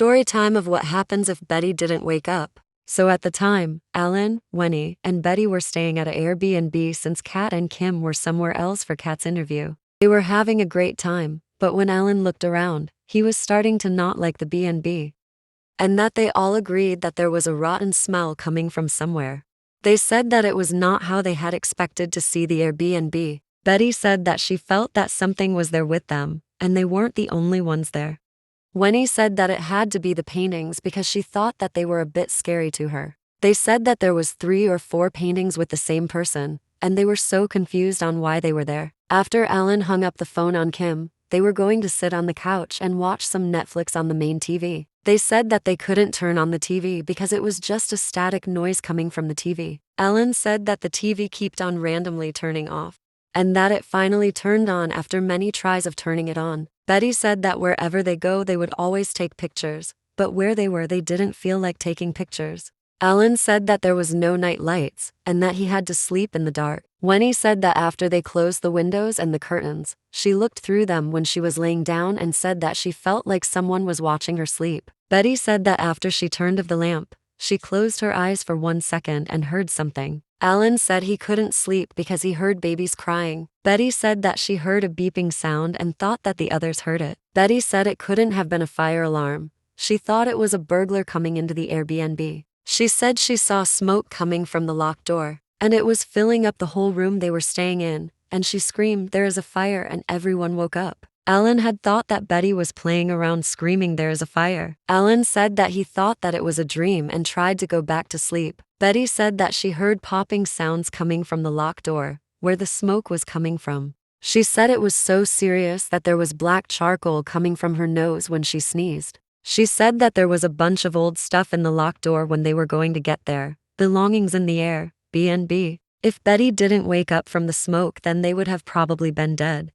Story time of what happens if Betty didn't wake up. So at the time, Alan, Winnie, and Betty were staying at an Airbnb since Kat and Kim were somewhere else for Kat's interview. They were having a great time, but when Alan looked around, he was starting to not like the B&B. And that they all agreed that there was a rotten smell coming from somewhere. They said that it was not how they had expected to see the Airbnb. Betty said that she felt that something was there with them, and they weren't the only ones there. Winnie said that it had to be the paintings because she thought that they were a bit scary to her. They said that there was 3 or 4 paintings with the same person, and they were so confused on why they were there. After Alan hung up the phone on Kim, they were going to sit on the couch and watch some Netflix on the main TV. They said that they couldn't turn on the TV because it was just a static noise coming from the TV. Alan said that the TV kept on randomly turning off, and that it finally turned on after many tries of turning it on. Betty said that wherever they go they would always take pictures, but where they were they didn't feel like taking pictures. Alan said that there was no night lights, and that he had to sleep in the dark. Winnie said that after they closed the windows and the curtains, she looked through them when she was laying down and said that she felt like someone was watching her sleep. Betty said that after she turned off the lamp, she closed her eyes for 1 second and heard something. Alan said he couldn't sleep because he heard babies crying. Betty said that she heard a beeping sound and thought that the others heard it. Betty said it couldn't have been a fire alarm. She thought it was a burglar coming into the Airbnb. She said she saw smoke coming from the locked door, and it was filling up the whole room they were staying in, and she screamed, "There is a fire," and everyone woke up. Alan had thought that Betty was playing around screaming, "There is a fire." Alan said that he thought that it was a dream and tried to go back to sleep. Betty said that she heard popping sounds coming from the locked door, where the smoke was coming from. She said it was so serious that there was black charcoal coming from her nose when she sneezed. She said that there was a bunch of old stuff in the locked door when they were going to get there, belongings in the air, B&B. If Betty didn't wake up from the smoke then they would have probably been dead.